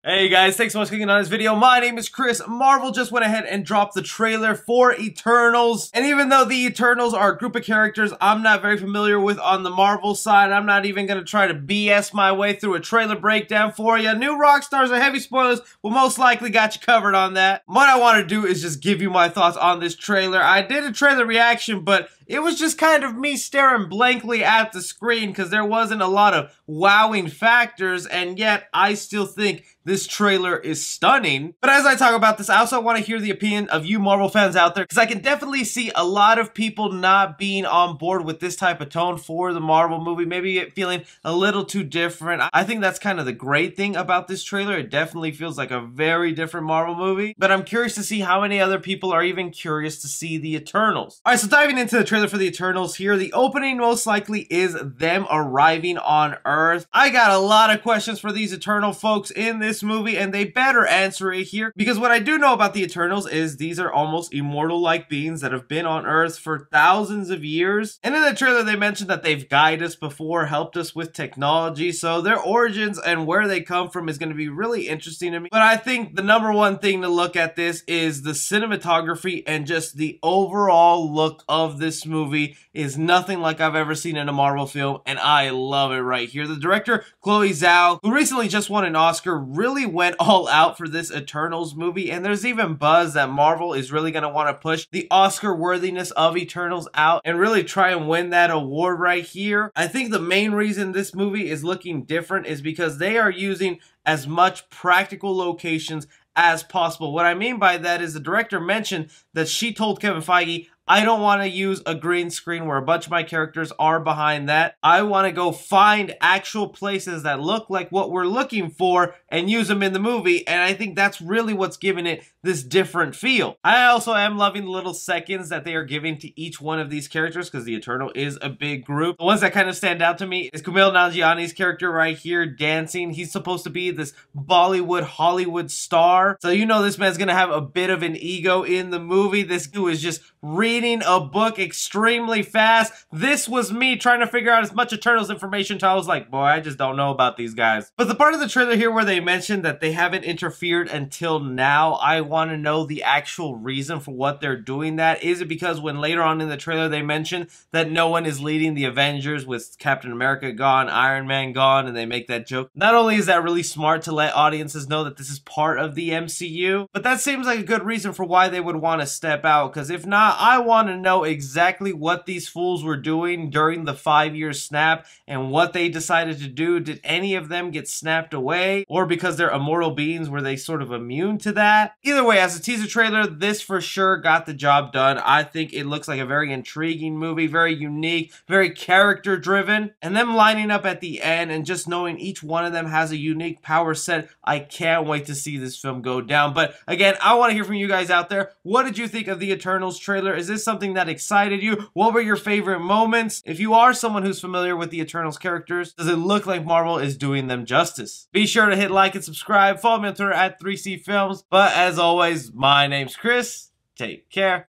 Hey guys, thanks so much for clicking on this video. My name is Chris. Marvel just went ahead and dropped the trailer for Eternals. And even though the Eternals are a group of characters I'm not very familiar with on the Marvel side, I'm not even going to try to BS my way through a trailer breakdown for you. New rock stars and heavy spoilers will most likely got you covered on that. What I want to do is just give you my thoughts on this trailer. I did a trailer reaction, but it was just kind of me staring blankly at the screen because there wasn't a lot of wowing factors, and yet I still think this trailer is stunning. But as I talk about this, I also want to hear the opinion of you Marvel fans out there, because I can definitely see a lot of people not being on board with this type of tone for the Marvel movie, maybe it feeling a little too different. I think that's kind of the great thing about this trailer. It definitely feels like a very different Marvel movie, but I'm curious to see how many other people are even curious to see the Eternals. Alright, so diving into the trailer for the Eternals here, the opening most likely is them arriving on Earth. I got a lot of questions for these Eternal folks in this movie, and they better answer it here, because what I do know about the Eternals is these are almost immortal-like beings that have been on Earth for thousands of years. And in the trailer they mentioned that they've guided us before, helped us with technology, so their origins and where they come from is going to be really interesting to me. But I think the number one thing to look at this is the cinematography, and just the overall look of this movie is nothing like I've ever seen in a Marvel film, and I love it right here. The director, Chloe Zhao, who recently just won an Oscar, really went all out for this Eternals movie, and there's even buzz that Marvel is really going to want to push the Oscar worthiness of Eternals out and really try and win that award right here. I think the main reason this movie is looking different is because they are using as much practical locations as possible. What I mean by that is the director mentioned that she told Kevin Feige, I don't want to use a green screen where a bunch of my characters are behind that. I want to go find actual places that look like what we're looking for and use them in the movie, and I think that's really what's giving it this different feel. I also am loving the little seconds that they are giving to each one of these characters, because the Eternal is a big group. The ones that kind of stand out to me is Kumail Nanjiani's character right here dancing. He's supposed to be this Bollywood, Hollywood star, so you know this man's gonna have a bit of an ego in the movie. This dude is just reading a book extremely fast. This was me trying to figure out as much Eternals information until I was like, boy, I just don't know about these guys. But the part of the trailer here where they mentioned that they haven't interfered until now, I want to know the actual reason for what they're doing that. Is it because when later on in the trailer they mentioned that no one is leading the Avengers with Captain America gone, Iron Man gone, and they make that joke? Not only is that really smart to let audiences know that this is part of the MCU, but that seems like a good reason for why they would want to step out, because if not, I want to know exactly what these fools were doing during the 5-year snap and what they decided to do. Did any of them get snapped away? Or because they're immortal beings, were they sort of immune to that? Either way, as a teaser trailer, this for sure got the job done. I think it looks like a very intriguing movie, very unique, very character driven. And them lining up at the end and just knowing each one of them has a unique power set, I can't wait to see this film go down. But again, I want to hear from you guys out there. What did you think of the Eternals trailer? Is this something that excited you? What were your favorite moments? If you are someone who's familiar with the Eternals characters, does it look like Marvel is doing them justice? Be sure to hit like and subscribe. Follow me on Twitter at 3C Films. But as always, my name's Chris. Take care.